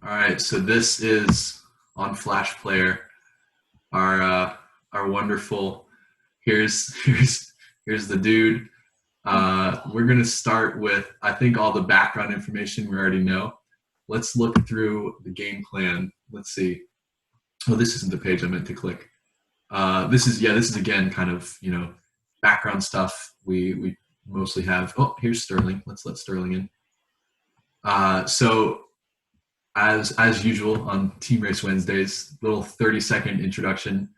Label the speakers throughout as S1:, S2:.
S1: All right, so this is on Flash Player. Our wonderful. Here's the dude. We're gonna start with, I think, all the background information we already know. Let's look through the game plan. Let's see. Oh, this isn't the page I meant to click. This is again kind of, background stuff we mostly have. Oh, here's Sterling. Let's let Sterling in. So as usual on Team Race Wednesdays, little 30-second introduction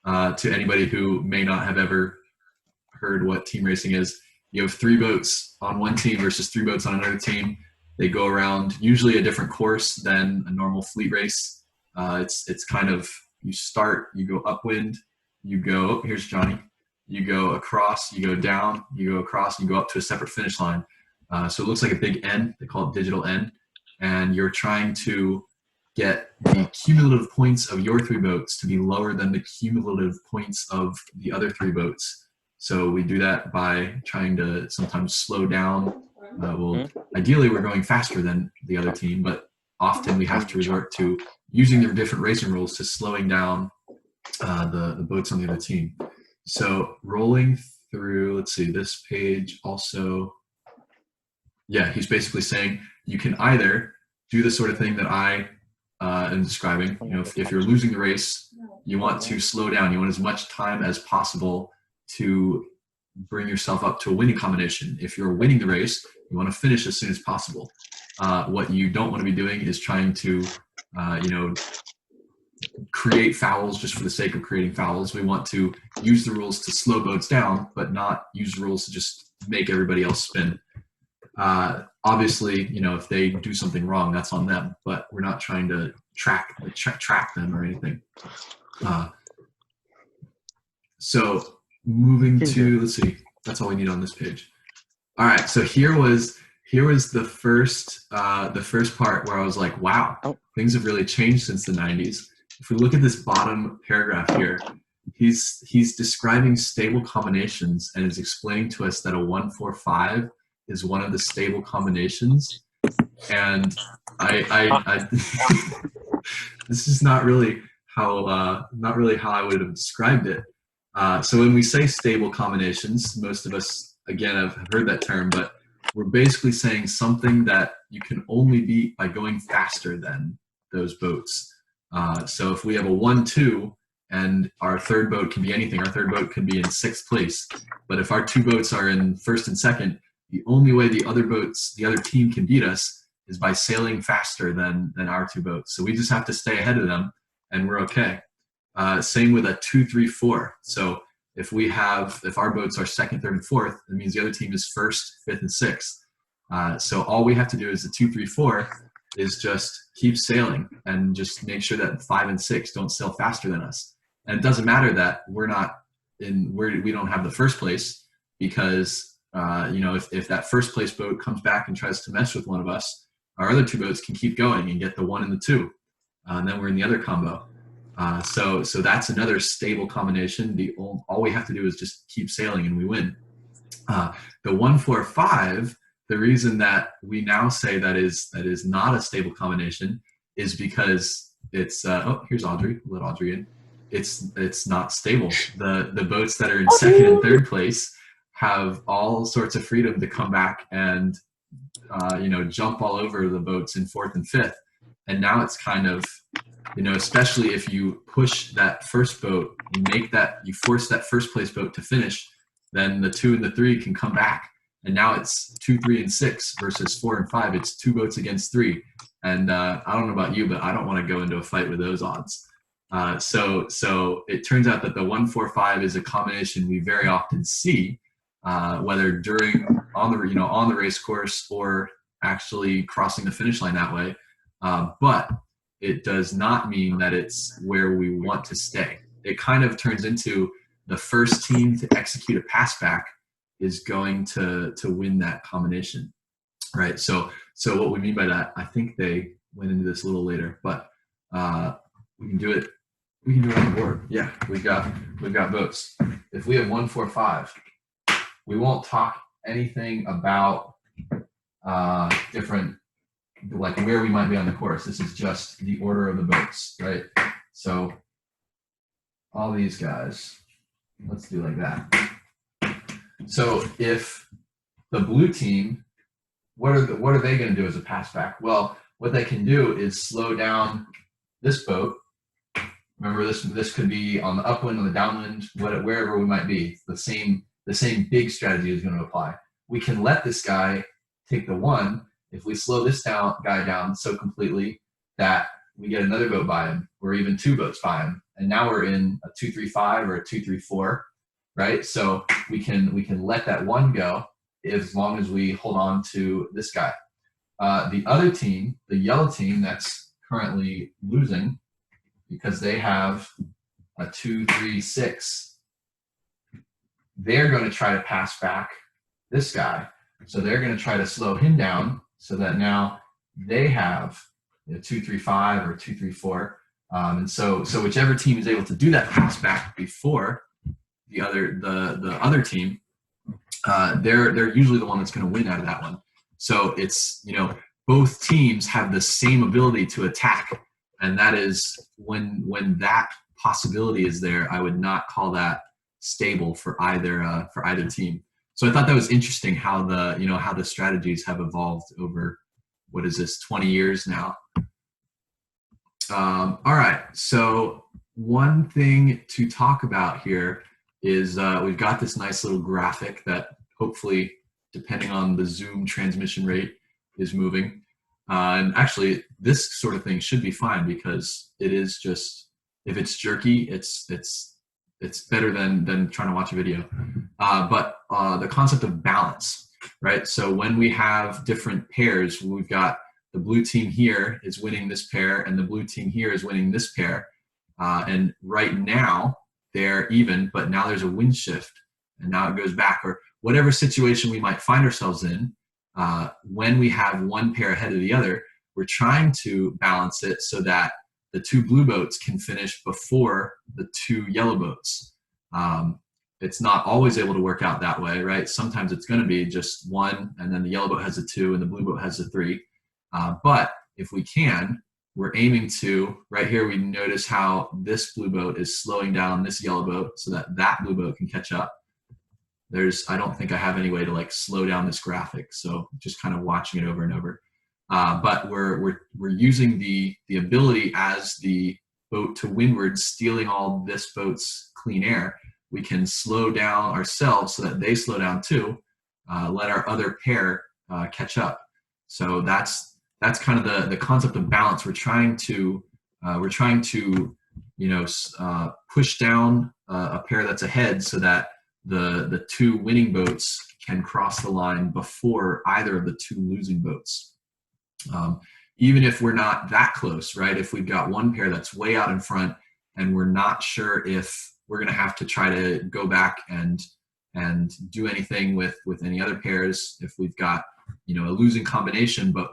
S1: to anybody who may not have ever heard what team racing is. You have 3 boats on one team versus 3 boats on another team. They go around usually a different course than a normal fleet race. It's kind of, you start, you go upwind, you go, oh, here's Johnny. You go across, you go down, you go across, and you go up to a separate finish line. So it looks like a big N. They call it digital N. And you're trying to get the cumulative points of your 3 boats to be lower than the cumulative points of the other 3 boats. So we do that by trying to sometimes slow down. Ideally, we're going faster than the other team, but often we have to resort to using the different racing rules to slowing down the boats on the other team. So rolling through, let's see, this page also, yeah, he's basically saying you can either do the sort of thing that I am describing. If you're losing the race, you want to slow down. You want as much time as possible to bring yourself up to a winning combination. If you're winning the race, you want to finish as soon as possible. What you don't want to be doing is trying to, create fouls just for the sake of creating fouls. We want to use the rules to slow boats down, but not use the rules to just make everybody else spin. Obviously, if they do something wrong, that's on them, but we're not trying to track them or anything. So moving to, let's see, that's all we need on this page. All right, so here was the first part where I was like, wow, things have really changed since the 90s. If we look at this bottom paragraph here, he's describing stable combinations and is explaining to us that a 1-4-5 is one of the stable combinations. And I this is not really how I would have described it. So when we say stable combinations, most of us, again, have heard that term, but we're basically saying something that you can only beat by going faster than those boats. So if we have a 1-2 and our 3rd boat can be anything, our 3rd boat could be in 6th place. But if our 2 boats are in 1st and 2nd, the only way the other team can beat us is by sailing faster than our 2 boats. So we just have to stay ahead of them and we're okay. Same with a 2-3-4. So if our boats are 2nd, 3rd, and 4th, it means the other team is 1st, 5th, and 6th. So all we have to do is the 2-3-4 is just keep sailing and just make sure that 5 and 6 don't sail faster than us. And it doesn't matter that we don't have the 1st place, because if that 1st place boat comes back and tries to mess with one of us, our other 2 boats can keep going and get the 1 and the 2, and then we're in the other combo. So that's another stable combination. All we have to do is just keep sailing and we win. The 1-4-5, the reason that we now say that is not a stable combination is because it's here's Audrey. Let Audrey in. It's not stable. The boats that are in 2nd and 3rd place have all sorts of freedom to come back and jump all over the boats in 4th and 5th. And now it's kind of, especially if you push that 1st boat and you force that 1st place boat to finish, then the 2 and the 3 can come back. And now it's 2, 3, and 6 versus 4 and 5. It's 2 boats against 3. And I don't know about you, but I don't want to go into a fight with those odds. So it turns out that the 1-4-5 is a combination we very often see, whether on the race course or actually crossing the finish line that way. But it does not mean that it's where we want to stay. It kind of turns into the first team to execute a pass back is going to win that combination, right? So what we mean by that, I think they went into this a little later, but we can do it. We can do it on the board. Yeah, we've got boats. If we have 1-4-5, we won't talk anything about different like where we might be on the course. This is just the order of the boats, right? So all these guys, let's do like that. So if the blue team, what are they going to do as a pass back? Well, what they can do is slow down this boat. Remember, this could be on the upwind, on the downwind, wherever we might be. The same big strategy is going to apply. We can let this guy take the one. If we slow this guy down so completely that we get another boat by him, or even two boats by him, and now we're in a 2-3-5 or a 2-3-4, right? So we can let that one go as long as we hold on to this guy. The other team, the yellow team that's currently losing, because they have a 2-3-6, they're going to try to pass back this guy. So they're going to try to slow him down so that now they have a 2-3-5 or 2-3-4. And so whichever team is able to do that pass back before the other team, they're usually the one that's going to win out of that one. So it's, both teams have the same ability to attack, and that is when that possibility is there, I would not call that stable for either team. So I thought that was interesting how the strategies have evolved over, what is this, 20 years now. All right, so one thing to talk about here is we've got this nice little graphic that hopefully, depending on the Zoom transmission rate, is moving. And actually, this sort of thing should be fine because it is just, if it's jerky, it's better than trying to watch a video. But the concept of balance, right? So when we have different pairs, we've got the blue team here is winning this pair, and the blue team here is winning this pair. And right now, they're even, but now there's a wind shift, and now it goes back, or whatever situation we might find ourselves in. When we have one pair ahead of the other, we're trying to balance it so that the two blue boats can finish before the two yellow boats. It's not always able to work out that way, right? Sometimes it's going to be just one, and then the yellow boat has a 2, and the blue boat has a 3. But if we can, we're aiming to, right here, we notice how this blue boat is slowing down this yellow boat so that that blue boat can catch up. I don't think I have any way to like slow down this graphic, so just kind of watching it over and over. But we're using the ability as the boat to windward, stealing all this boat's clean air. We can slow down ourselves so that they slow down too. Let our other pair catch up. So that's kind of the concept of balance. We're trying to push down a pair that's ahead so that the two winning boats can cross the line before either of the two losing boats. Even if we're not that close, right? If we've got one pair that's way out in front and we're not sure if we're going to have to try to go back and do anything with any other pairs, if we've got a losing combination, but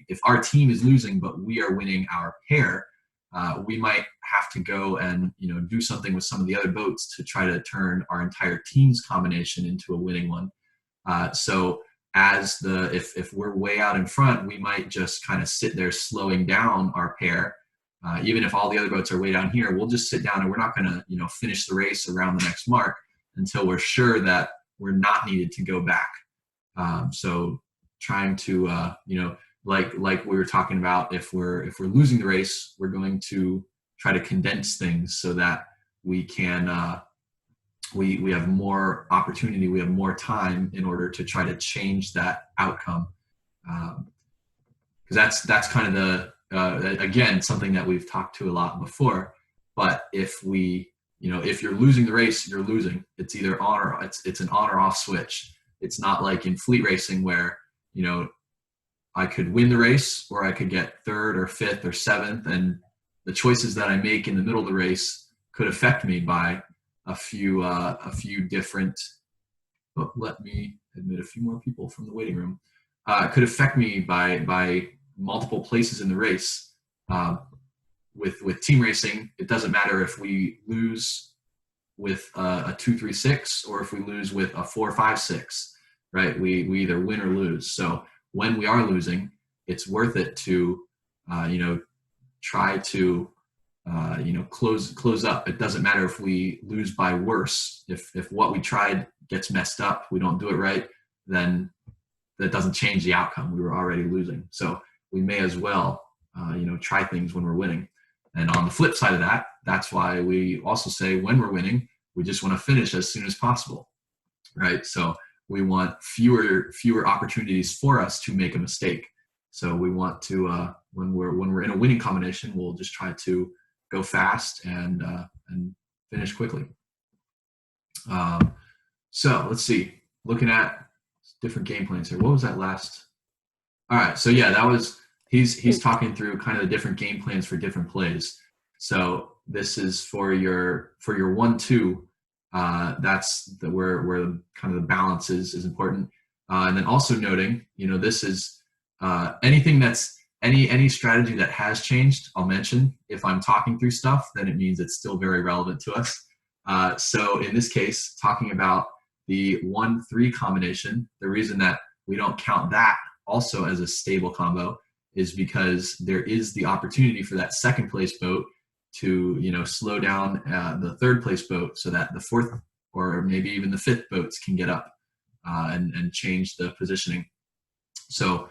S1: if our team is losing but we are winning our pair, we might have to go and do something with some of the other boats to try to turn our entire team's combination into a winning one. So if we're way out in front, we might just kind of sit there slowing down our pair. Even if all the other boats are way down here, we'll just sit down and we're not going to finish the race around the next mark until we're sure that we're not needed to go back. So trying to like we were talking about, if we're losing the race, we're going to try to condense things so that we can we have more opportunity, we have more time in order to try to change that outcome. Because that's kind of again, something that we've talked to a lot before. But if you're losing the race, you're losing. It's either on or it's an on or off switch. It's not like in fleet racing where I could win the race or I could get 3rd or 5th or 7th, and the choices that I make in the middle of the race could affect me by a few different. But let me admit a few more people from the waiting room. Could affect me by multiple places in the race. With team racing, it doesn't matter if we lose with a 2-3-6 or if we lose with a 4-5-6, right? We either win or lose. So when we are losing, it's worth it to, try to, close up. It doesn't matter if we lose by worse. If what we tried gets messed up, we don't do it right, then that doesn't change the outcome. We were already losing. So we may as well, try things when we're winning. And on the flip side of that, that's why we also say when we're winning, we just want to finish as soon as possible, right? So we want fewer opportunities for us to make a mistake. So we want to, when we're in a winning combination, we'll just try to go fast and finish quickly. So let's see, looking at different game plans here. What was that last? All right, so yeah, that was, he's talking through kind of the different game plans for different plays. So this is for your 1-2. That's where kind of the balance is important. And then also noting, this is anything that's any strategy that has changed, I'll mention. If I'm talking through stuff, then it means it's still very relevant to us. So in this case, talking about the 1-3 combination, the reason that we don't count that also as a stable combo is because there is the opportunity for that second place boat to, slow down the third place boat so that the fourth or maybe even the fifth boats can get up and change the positioning. So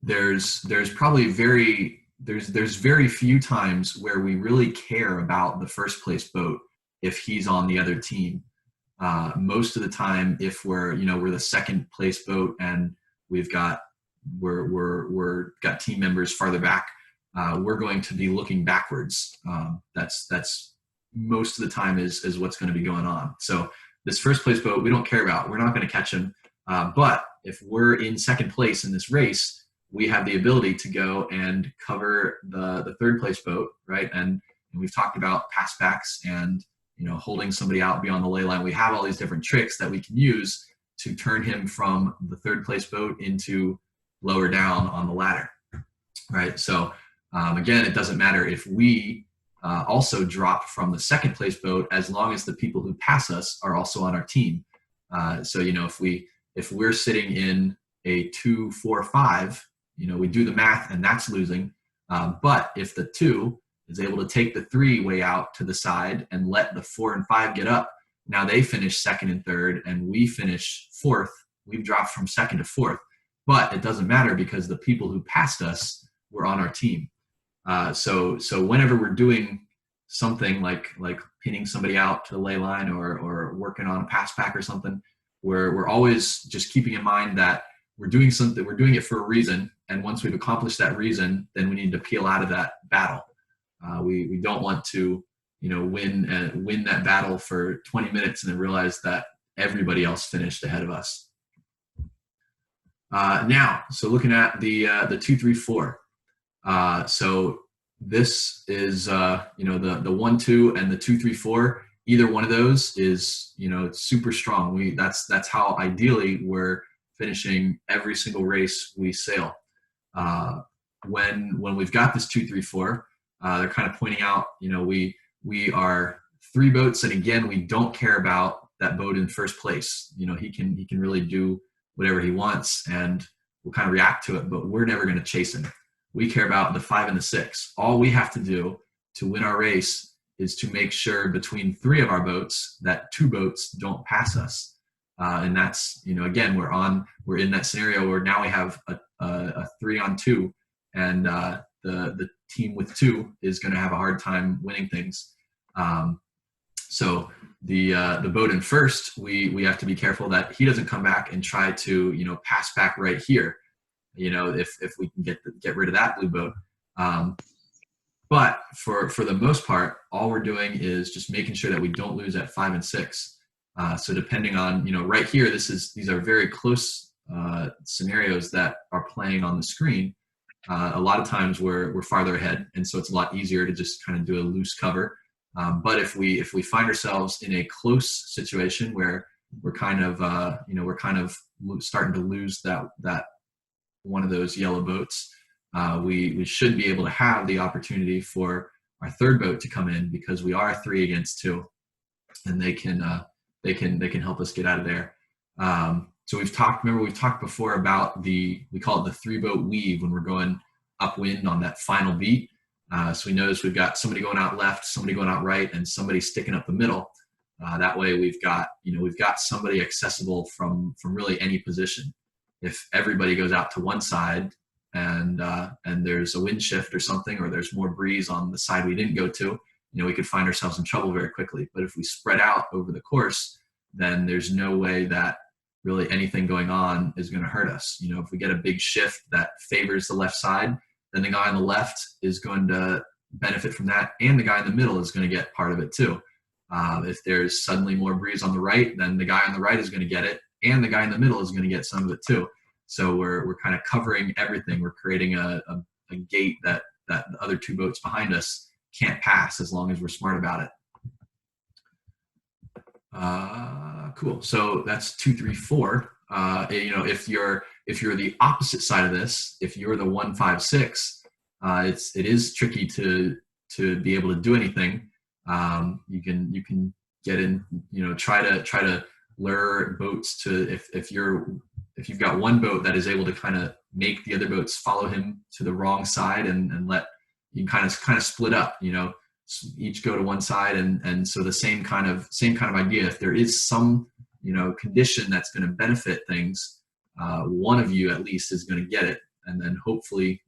S1: there's probably there's very few times where we really care about the first place boat if he's on the other team. Most of the time, if we're the second place boat and we've got got team members farther back, we're going to be looking backwards. That's most of the time is what's going to be going on. So this first place boat, we don't care about. We're not going to catch him. But if we're in second place in this race, we have the ability to go and cover the third place boat, right? And we've talked about pass backs and holding somebody out beyond the ley line. We have all these different tricks that we can use to turn him from the third place boat into lower down on the ladder, right? So again, it doesn't matter if we also drop from the second place boat as long as the people who pass us are also on our team. So if we're sitting in a 2-4-5, we do the math and that's losing. But if the 2 is able to take the 3 way out to the side and let the 4 and 5 get up, now they finish second and third and we finish fourth. We've dropped from second to fourth, but it doesn't matter because the people who passed us were on our team. So whenever we're doing something like pinning somebody out to the ley line or working on a pass back or something, we're always just keeping in mind that we're doing something, we're doing it for a reason. And once we've accomplished that reason, then we need to peel out of that battle. We don't want to, win that battle for 20 minutes and then realize that everybody else finished ahead of us. Now, so looking at the 2-3-4. So this is, the 1-2 and the 2-3-4. Either one of those is, super strong. That's how ideally we're finishing every single race we sail. When we've got this 2-3-4, they're kind of pointing out, we are 3 boats, and again, we don't care about that boat in first place. He can really do whatever he wants, and we'll kind of react to it, but we're never going to chase him. We care about the 5 and the 6. All we have to do to win our race is to make sure between 3 of our boats that 2 boats don't pass us. And that's, again, we're in that scenario where now we have a 3-on-2, and the team with 2 is going to have a hard time winning things. So the boat in first, we have to be careful that he doesn't come back and try to, pass back right here. If we can get rid of that blue boat. But for the most part, all we're doing is just making sure that we don't lose at 5 and 6. So depending on, right here, these are very close scenarios that are playing on the screen. A lot of times we're farther ahead, and so it's a lot easier to just kind of do a loose cover. But if we find ourselves in a close situation where we're kind of starting to lose that one of those yellow boats, we should be able to have the opportunity for our third boat to come in, because we are 3 against 2, and they can help us get out of there. So remember we've talked before about we call it the 3-boat weave when we're going upwind on that final beat. So we notice we've got somebody going out left, somebody going out right, and somebody sticking up the middle. That way we've got somebody accessible from really any position. If everybody goes out to one side and there's a wind shift or something, or there's more breeze on the side we didn't go to, we could find ourselves in trouble very quickly. But if we spread out over the course, then there's no way that really anything going on is going to hurt us. If we get a big shift that favors the left side, then the guy on the left is going to benefit from that, and the guy in the middle is going to get part of it too. If there's suddenly more breeze on the right, then the guy on the right is going to get it, and the guy in the middle is going to get some of it too. So we're kind of covering everything. We're creating a gate that the other 2 boats behind us can't pass as long as we're smart about it. Cool. So that's 2, 3, 4. If you're the opposite side of this, if you're the 1, 5, 6, it is tricky to be able to do anything. You can get in, try to lure boats to, if you've got one boat that is able to kind of make the other boats follow him to the wrong side and let you kind of split up, each go to one side. And so the same kind of idea, if there is some, condition that's going to benefit things, one of you at least is going to get it. And then hopefully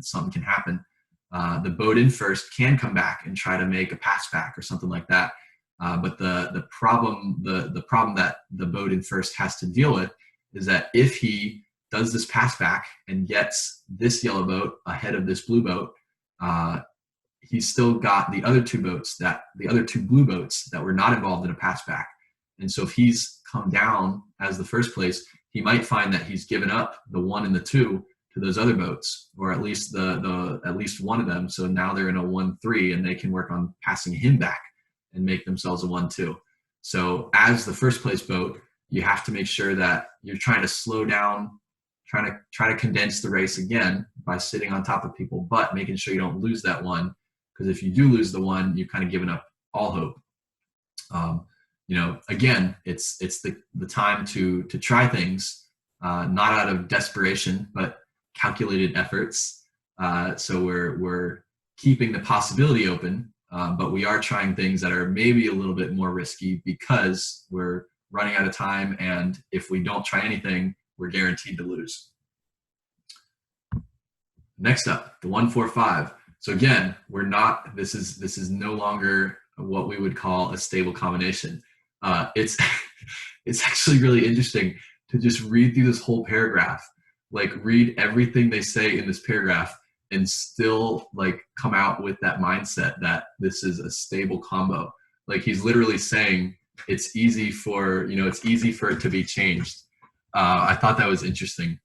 S1: something can happen. The boat in first can come back and try to make a pass back or something like that. But the problem that the boat in first has to deal with is that if he does this pass back and gets this yellow boat ahead of this blue boat, he's still got the other 2 blue boats that were not involved in a pass back. And so if he's come down as the first place, he might find that he's given up the 1 and the 2 to those other boats, or at least at least one of them. So now they're in a 1-3, and they can work on passing him back and make themselves a 1-2. So as the first place boat, you have to make sure that you're trying to slow down, try to condense the race again by sitting on top of people, but making sure you don't lose that 1, because if you do lose the 1, you've kind of given up all hope. Again, it's the time to try things, not out of desperation, but calculated efforts. So we're keeping the possibility open, but we are trying things that are maybe a little bit more risky because we're running out of time, and if we don't try anything, we're guaranteed to lose. Next up, the 1, 4, 5. So again, this is no longer what we would call a stable combination. It's actually really interesting to just read through this whole paragraph, like read everything they say in this paragraph, and still like come out with that mindset that this is a stable combo. Like he's literally saying it's easy for it to be changed. I thought that was interesting.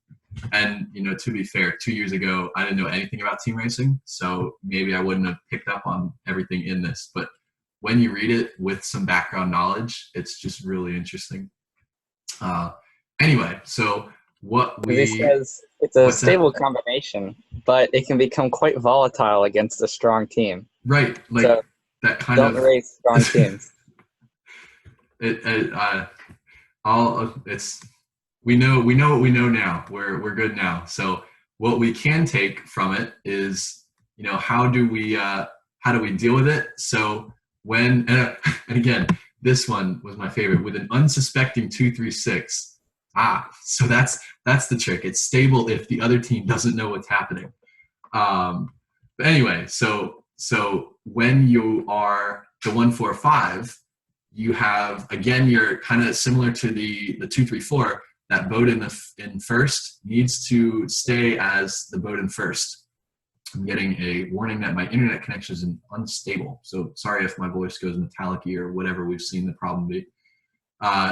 S1: And, to be fair, 2 years ago, I didn't know anything about team racing, so maybe I wouldn't have picked up on everything in this. But when you read it with some background knowledge, it's just really interesting. Anyway, so
S2: It says it's a stable combination, but it can become quite volatile against a strong team.
S1: Right, like so that kind
S2: don't race strong teams.
S1: We know what we know now. We're good now. So what we can take from it is, how do we deal with it? So when and again, this one was my favorite, with an unsuspecting 2, 3, 6. So that's the trick. It's stable if the other team doesn't know what's happening. But anyway, so when you are the 1, 4, 5, you have, again, you're kind of similar to the 2, 3, 4. That boat in first needs to stay as the boat in first. I'm getting a warning that my internet connection is unstable. So sorry if my voice goes metallic-y or whatever we've seen the problem be.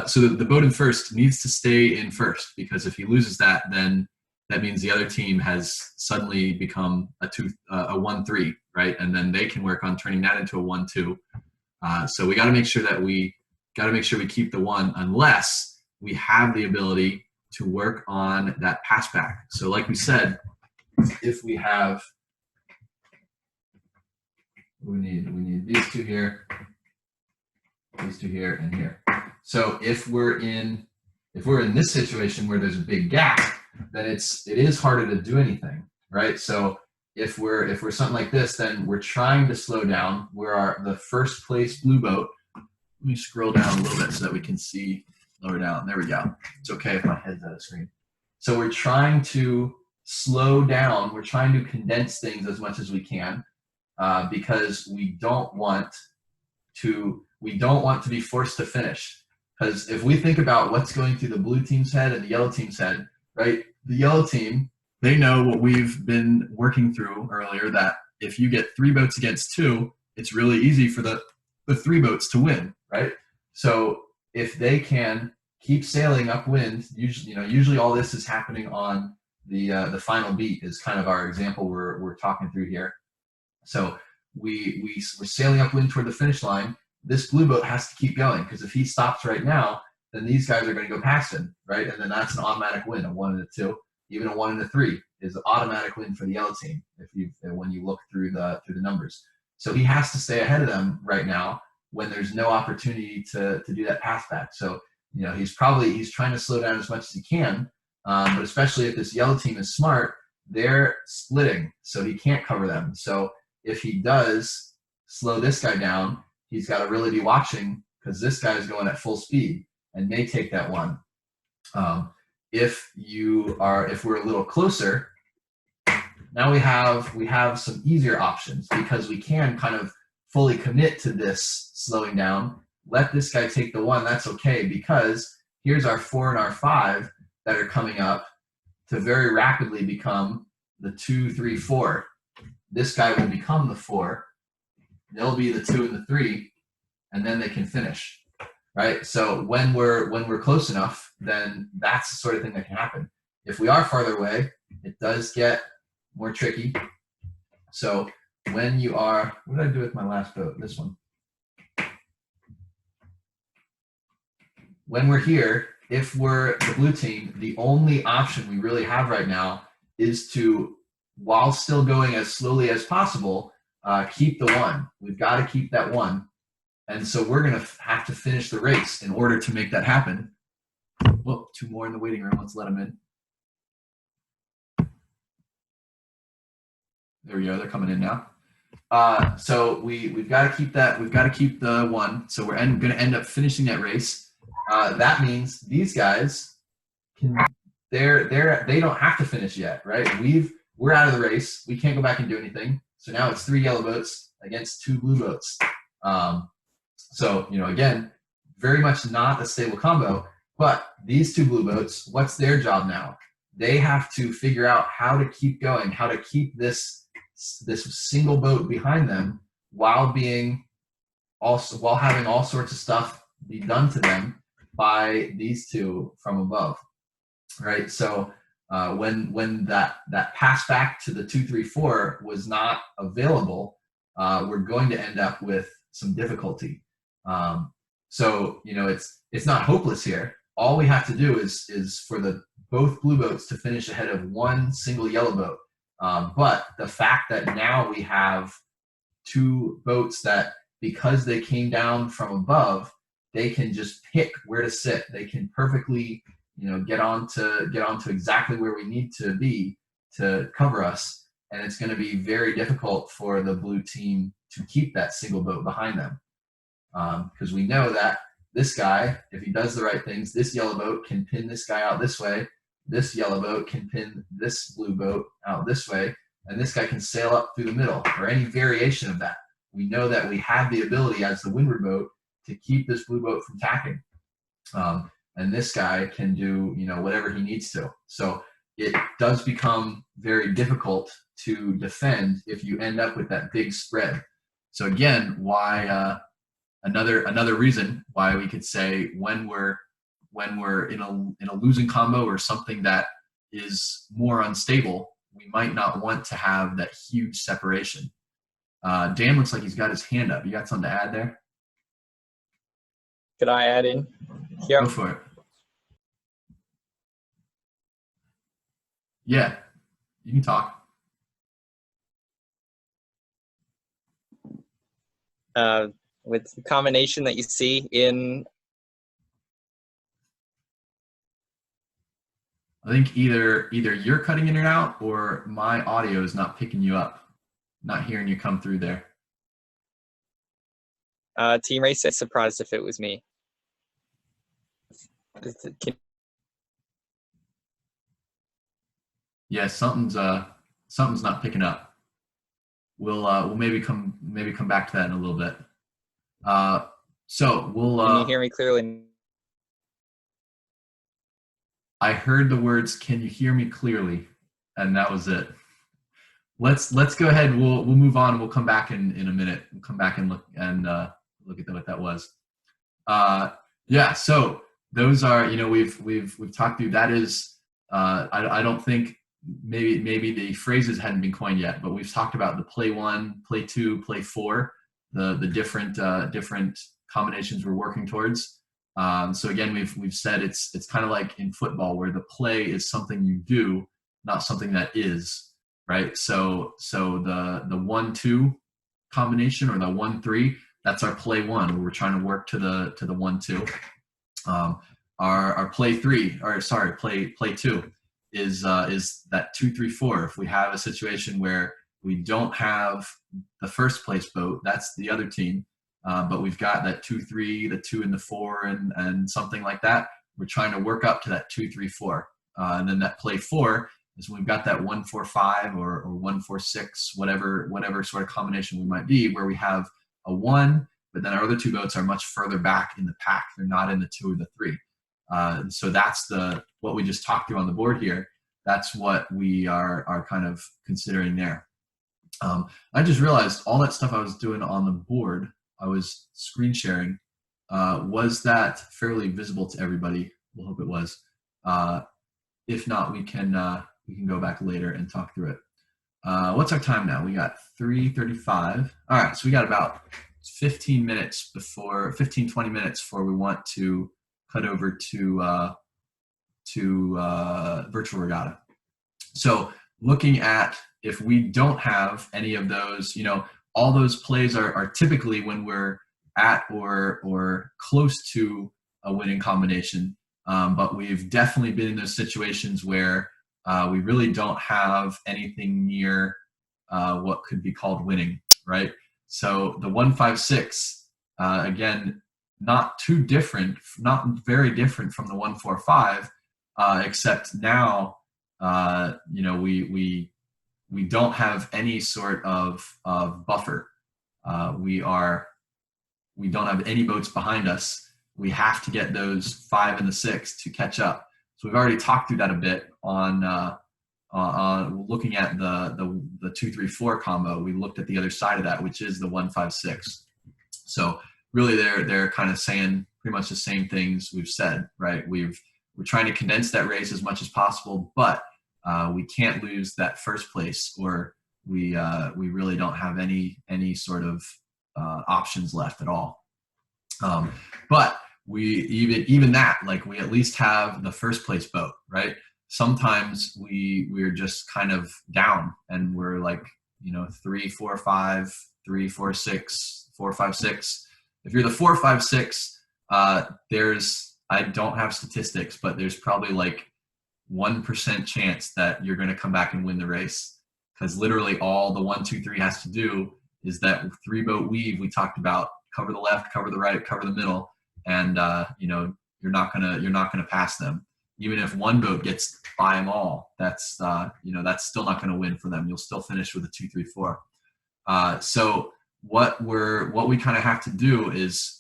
S1: So the boat in first needs to stay in first, because if he loses that, then that means the other team has suddenly become a 1-3, right? And then they can work on turning that into a 1-2. So we got to make sure we keep the 1, unless we have the ability to work on that pass back. So like we said, if we have, we need these 2 here, these 2 here, and here. So if we're in If we're in this situation where there's a big gap, then it is harder to do anything, right? So if we're something like this, then we're trying to slow down. We're the first place blue boat. Let me scroll down a little bit so that we can see lower down. There we go. It's okay if my head's out of screen. So we're trying to slow down. We're trying to condense things as much as we can because we don't want to be forced to finish. Because if we think about what's going through the blue team's head and the yellow team's head, right? The yellow team, they know what we've been working through earlier, that if you get 3 boats against 2, it's really easy for the 3 boats to win, right? So if they can keep sailing upwind, usually all this is happening on the final beat is kind of our example we're talking through here. So we're sailing upwind toward the finish line. This blue boat has to keep going, because if he stops right now, then these guys are going to go past him, right? And then that's an automatic win, a 1 and a 2, even a 1 and a 3 is an automatic win for the yellow team when you look through the numbers. So he has to stay ahead of them right now when there's no opportunity to do that pass back. So he's trying to slow down as much as he can, but especially if this yellow team is smart, they're splitting, so he can't cover them. So if he does slow this guy down, he's got to really be watching, because this guy is going at full speed and may take that one. If we're a little closer, now we have some easier options, because we can kind of fully commit to this slowing down. Let this guy take the 1. That's okay, because here's our 4 and our 5 that are coming up to very rapidly become the 2, 3, 4. This guy will become the 4. They'll be the 2 and the 3, and then they can finish, right? So when we're close enough, then that's the sort of thing that can happen. If we are farther away, it does get more tricky. So when you are, what did I do with my last boat? This one. When we're here, if we're the blue team, the only option we really have right now is to, while still going as slowly as possible, keep the 1. We've got to keep that 1. And so we're going to have to finish the race in order to make that happen. Whoa, 2 more in the waiting room. Let's let them in. There we go. They're coming in now. So we've got to keep that. We've got to keep the 1. So we're going to end up finishing that race. That means these guys they don't have to finish yet, right? We're out of the race. We can't go back and do anything. So now it's 3 yellow boats against 2 blue boats. So again, very much not a stable combo. But these 2 blue boats, what's their job now? They have to figure out how to keep going, how to keep this single boat behind them while having all sorts of stuff be done to them by these 2 from above, right? So when that pass back to the 2, 3, 4 was not available, we're going to end up with some difficulty. So it's not hopeless here. All we have to do is for both blue boats to finish ahead of 1 single yellow boat. But the fact that now we have 2 boats that, because they came down from above, they can just pick where to sit. They can perfectly, get onto exactly where we need to be to cover us. And it's going to be very difficult for the blue team to keep that single boat behind them. Because we know that this guy, if he does the right things, this yellow boat can pin this guy out this way. This yellow boat can pin this blue boat out this way. And this guy can sail up through the middle, or any variation of that. We know that we have the ability as the windward boat to keep this blue boat from tacking. And this guy can do, whatever he needs to. So it does become very difficult to defend if you end up with that big spread. So again, why another reason why we could say when we're in a losing combo or something that is more unstable, we might not want to have that huge separation. Dan looks like he's got his hand up. You got something to add there?
S2: Could I add in? Yeah.
S1: Go for it. Yeah, you can talk.
S2: With the combination that you see in
S1: I think either you're cutting in and out or my audio is not picking you up. Not hearing you come through there.
S2: Team Race is surprised if it was me.
S1: Yeah, something's not picking up. We'll maybe come back to that in a little bit. So we'll.
S2: Can you hear me clearly?
S1: I heard the words, "Can you hear me clearly?" and that was it. Let's go ahead. We'll move on. We'll come back in a minute. We'll come back and look at what that was. Yeah. So those are, we've talked through. That is, I don't think maybe the phrases hadn't been coined yet, but we've talked about the play 1, play 2, play 4, the different combinations we're working towards. So again, we've said it's kind of like in football where the play is something you do, not something that is, right? So the 1-2 combination or the 1-3, that's our play 1 where we're trying to work to the 1-2. Our play 3, or sorry, play 2 is that 2-3-4. If we have a situation where we don't have the first place boat, that's the other team. But we've got that 2-3, the 2 and the 4, and something like that. We're trying to work up to that 2-3-4, and then that play 4 is when we've got that 1-4-5 or 1-4-6, whatever sort of combination we might be, where we have a 1, but then our other 2 boats are much further back in the pack. They're not in the 2 or the 3. So that's what we just talked through on the board here. That's what we are kind of considering there. I just realized all that stuff I was doing on the board, I was screen sharing. Was that fairly visible to everybody? We'll hope it was. If not, we can go back later and talk through it. What's our time now? We got 3:35. All right, so we got about 15, 20 minutes before we want to cut over to virtual regatta. So looking at if we don't have any of those, all those plays are typically when we're at or close to a winning combination. But we've definitely been in those situations where we really don't have anything near what could be called winning, right? So the 1-5-6, again, not very different from the 1-4-5, except now, we don't have any sort of buffer. We don't have any boats behind us. We have to get those 5 and the 6 to catch up. So we've already talked through that a bit on looking at the 2-3-4 combo. We looked at the other side of that, which is the 1-5-6. So really, they're kind of saying pretty much the same things we've said, right? We're trying to condense that race as much as possible, but we can't lose that first place, or we really don't have any sort of options left at all. But we even that, like, we at least have the first place boat, right? Sometimes we're just kind of down and we're like, 3-4-5, 3-4-6, 4-5-6. If you're the 4-5-6, I don't have statistics, but there's probably like 1% chance that you're going to come back and win the race, because literally all the 1-2-3 has to do is that 3-boat weave we talked about. Cover the left, cover the right, cover the middle, and you're not gonna pass them. Even if one boat gets by them all, that's still not going to win for them. You'll still finish with a 2-3-4. So what we kind of have to do is,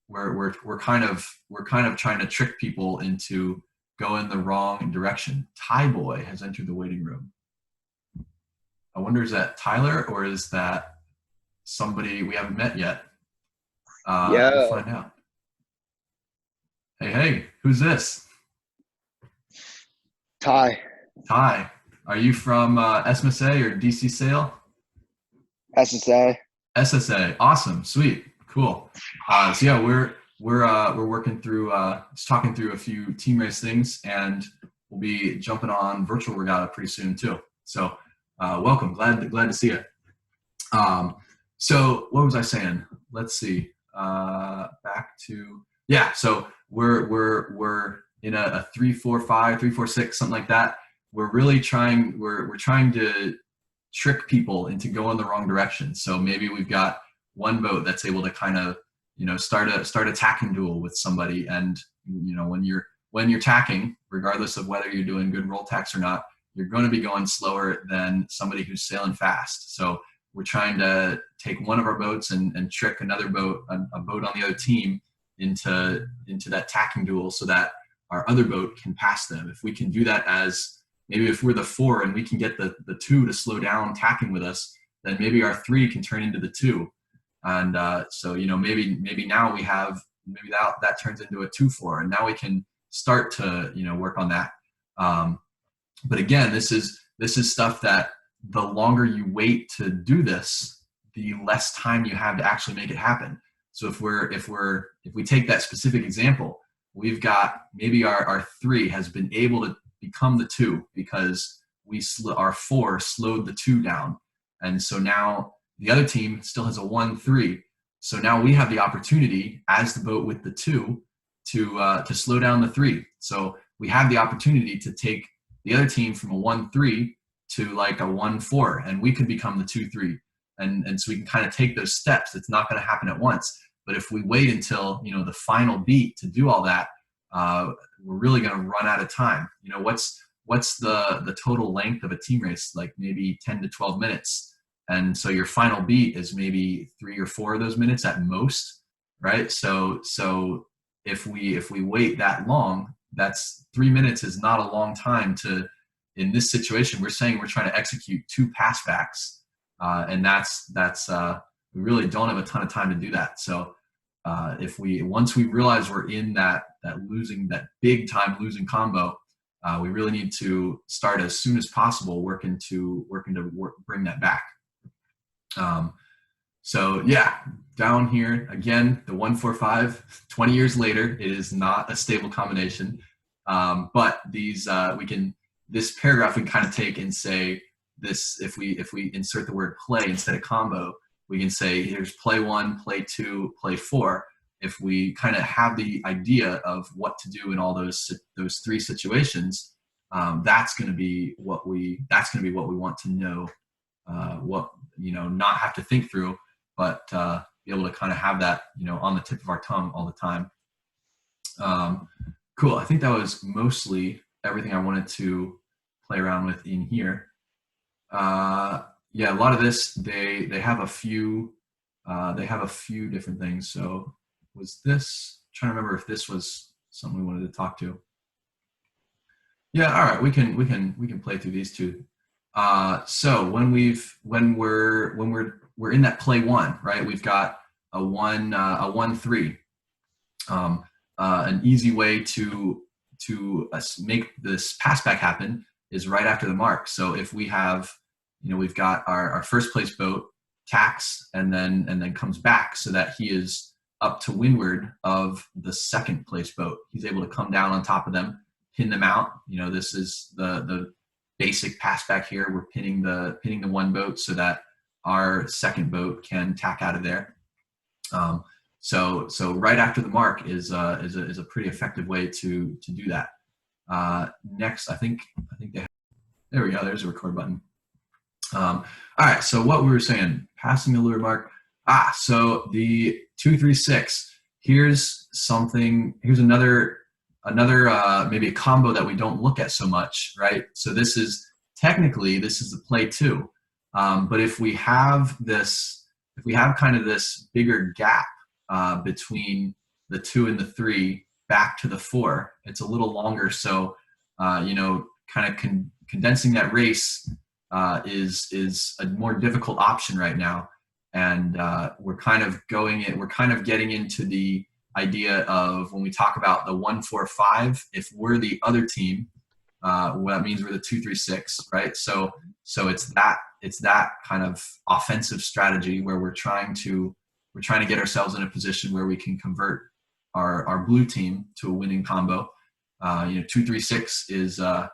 S1: we're kind of trying to trick people into going the wrong direction. Ty Boy has entered the waiting room. I wonder, is that Tyler or is that somebody we haven't met yet? We'll find out. Hey, who's this?
S3: Ty.
S1: Are you from SMSA or DC Sale?
S3: SSA.
S1: SSA. Awesome. Sweet. Cool. So yeah, we're working through just talking through a few team race things, and we'll be jumping on virtual regatta pretty soon too. So welcome. Glad to see you. So what was I saying? Let's see. Back to, yeah. So we're in a 3-4-5, 3-4-6, something like that, we're trying to trick people into going the wrong direction. So maybe we've got one boat that's able to kind of, start a tacking duel with somebody. And, when you're tacking, regardless of whether you're doing good roll tacks or not, you're going to be going slower than somebody who's sailing fast. So we're trying to take one of our boats and trick another boat, a boat on the other team, into that tacking duel so that our other boat can pass them. If we can do that, as maybe if we're the 4 and we can get the 2 to slow down tacking with us, then maybe our 3 can turn into the 2. And so, maybe now we have, maybe that turns into a 2-4, and now we can start to, work on that. But again, this is stuff that the longer you wait to do this, the less time you have to actually make it happen. So if we take that specific example, we've got maybe our 3 has been able to become the 2 because our 4 slowed the 2 down. And so now the other team still has a 1-3. So now we have the opportunity as the boat with the 2 to slow down the 3. So we have the opportunity to take the other team from a 1-3 to like a 1-4, and we could become the 2-3. And so we can kind of take those steps. It's not going to happen at once. But if we wait until, the final beat to do all that, we're really going to run out of time. What's the total length of a team race? Like maybe 10 to 12 minutes. And so your final beat is maybe 3 or 4 of those minutes at most, right? So if we wait that long, that's 3 minutes is not a long time to, in this situation, we're saying we're trying to execute 2 passbacks. And that's we really don't have a ton of time to do that. So once we realize we're in that big time losing combo, we really need to start as soon as possible working to bring that back. So yeah, down here again, the 1-4-5, 20 years later, it is not a stable combination. But these this paragraph we can kind of take and say this, if we insert the word play instead of combo, we can say here's play 1, play 2, play 4. If we kind of have the idea of what to do in all those 3 situations, that's going to be what we want to know. Not have to think through, but be able to kind of have that, on the tip of our tongue all the time. Cool. I think that was mostly everything I wanted to play around with in here. Yeah, a lot of this, they have a few different things. So was this, I'm trying to remember if this was something we wanted to talk to. Yeah, all right, we can play through these two. So when we're in that play 1, right? We've got a 1-3. An easy way to make this passback happen is right after the mark. So if we have, we've got our first place boat tacks and then comes back so that he is up to windward of the second place boat. He's able to come down on top of them, pin them out. This is the basic passback here. We're pinning the one boat so that our second boat can tack out of there. So right after the mark is a pretty effective way to do that. Next, I think there we go. There's a record button. All right. So what we were saying, passing the lure mark. So the 2-3-6. Here's another maybe a combo that we don't look at so much, right? So this is the play 2. But if we have kind of this bigger gap between the 2 and the 3 back to the 4, it's a little longer. So kind of condensing that race is a more difficult option right now. And we're kind of getting into the idea of when we talk about the 1-4-5, if we're the other team, well, that means we're the 2-3-6, right? So it's that kind of offensive strategy where we're trying to get ourselves in a position where we can convert our blue team to a winning combo. 2-3-6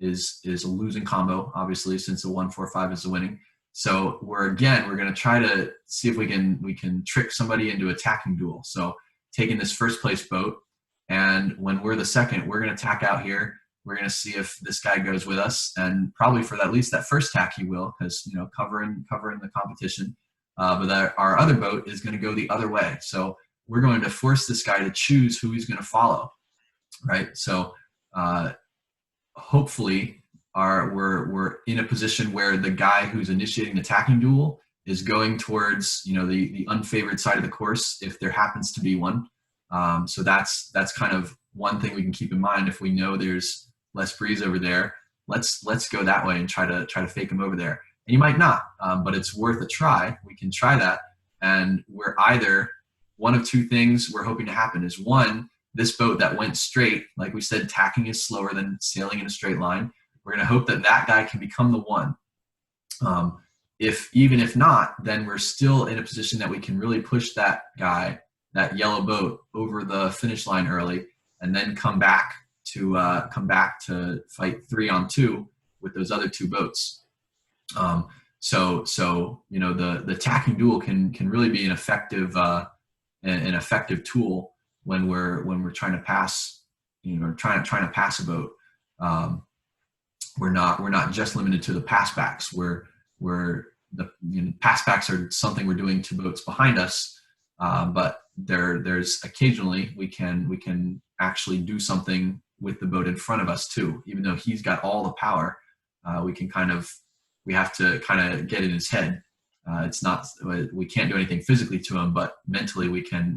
S1: is a losing combo, obviously, since the 1-4-5 is the winning. So we're going to try to see if we can trick somebody into attacking duel. So taking this first place boat, And when we're the second, we're going to tack out here. We're going to see if this guy goes with us, and probably for at least that first tack he will, because covering the competition. But our other boat is going to go the other way. So we're going to force this guy to choose who he's going to follow, right? So hopefully we're in a position where the guy who's initiating the tacking duel is going towards the unfavored side of the course, if there happens to be one. So that's kind of one thing we can keep in mind. If we know there's less breeze over there, let's go that way and try to fake him over there. And you might not, but it's worth a try. We can try that, and we're either one of two things we're hoping to happen is, one, this boat that went straight, like we said, tacking is slower than sailing in a straight line. We're going to hope that guy can become the one. Even if not, then we're still in a position that we can really push that guy, that yellow boat, over the finish line early, and then come back to fight 3-on-2 with those other two boats. So the tacking duel can really be an effective tool when we're trying to pass, trying to pass a boat. We're not just limited to the passbacks. The passbacks are something we're doing to boats behind us, but there's occasionally we can actually do something with the boat in front of us too. Even though he's got all the power, we have to kind of get in his head. We can't do anything physically to him, but mentally we can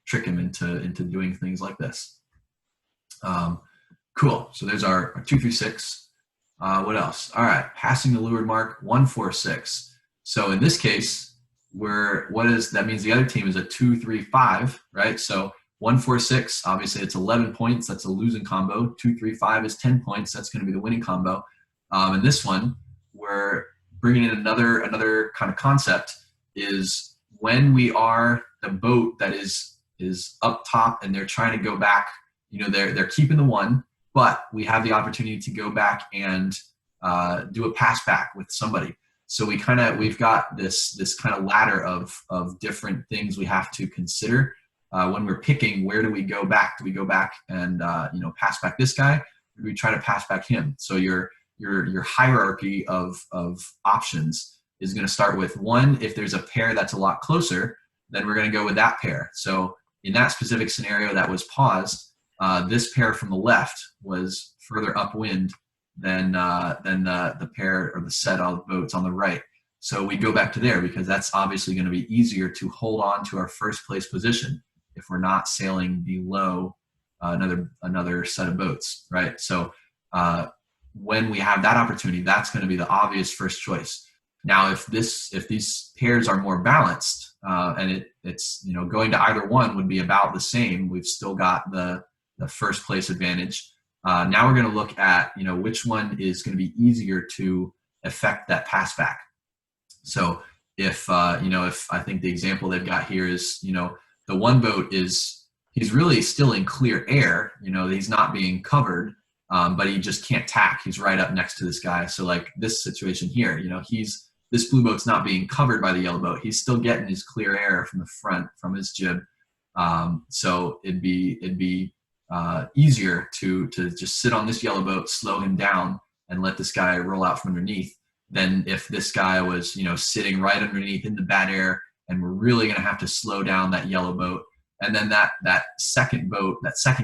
S1: trick him into doing things like this. Cool. So there's our 2 through 6. What else? All right. Passing the leeward mark, 1-4-6. So in this case, that means the other team is a 2-3-5, right? So 1-4-6, obviously it's 11 points. That's a losing combo. 2-3-5 is 10 points. That's going to be the winning combo. And this one, we're bringing in another kind of concept, is when we are the boat that is up top and they're trying to go back, they're keeping the one, but we have the opportunity to go back and do a pass back with somebody. So we've got this kind of ladder of different things we have to consider when we're picking where do we go back. Do we go back and pass back this guy, or do we try to pass back him? So your hierarchy of options is going to start with, one, if there's a pair that's a lot closer, then we're going to go with that pair. So in that specific scenario that was paused, this pair from the left was further upwind than the pair or the set of boats on the right. So we go back to there because that's obviously going to be easier to hold on to our first place position if we're not sailing below another set of boats, right? So when we have that opportunity, that's going to be the obvious first choice. Now, if these pairs are more balanced, and it's going to either one would be about the same, we've still got the first place advantage. Now we're going to look at which one is going to be easier to affect that pass back. So if I think the example they've got here is the one boat he's really still in clear air, he's not being covered, but he just can't tack. He's right up next to this guy. So like this situation here, this blue boat's not being covered by the yellow boat. He's still getting his clear air from the front, from his jib. So it'd be easier to just sit on this yellow boat, slow him down, and let this guy roll out from underneath than if this guy was sitting right underneath in the bad air, and we're really going to have to slow down that yellow boat. And then that second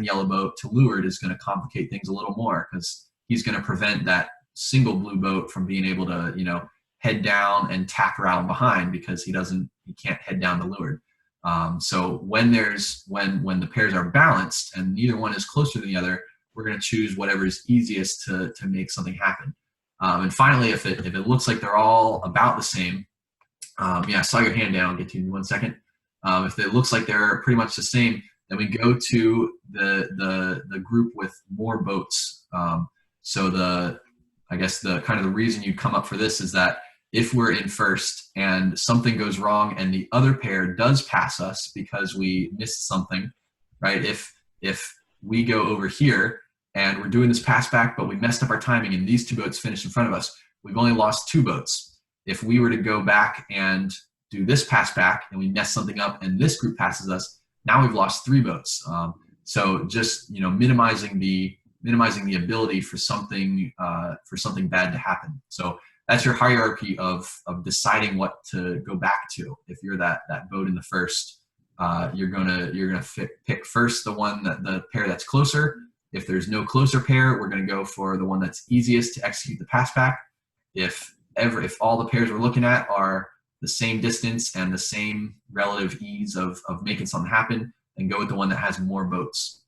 S1: yellow boat to leeward is going to complicate things a little more, because he's going to prevent that single blue boat from being able to head down and tack around behind, because he can't head down to leeward. So when the pairs are balanced and neither one is closer than the other, we're going to choose whatever is easiest to make something happen. And finally, if it looks like they're all about the same, I saw your hand down. I'll get to you in 1 second. If it looks like they're pretty much the same, then we go to the group with more boats. So I guess the kind of the reason you come up for this is that if we're in first and something goes wrong and the other pair does pass us because we missed something, right? If we go over here and we're doing this pass back, but we messed up our timing and these two boats finished in front of us, we've only lost 2 boats. If we were to go back and do this pass back and we mess something up and this group passes us, Now we've lost 3 votes. So just minimizing the ability for something bad to happen. So that's your hierarchy of deciding what to go back to. If you're that vote in the first, you're gonna pick first the pair that's closer. If there's no closer pair, we're gonna go for the one that's easiest to execute the pass back. If all the pairs we're looking at are the same distance and the same relative ease of making something happen, then go with the one that has more votes.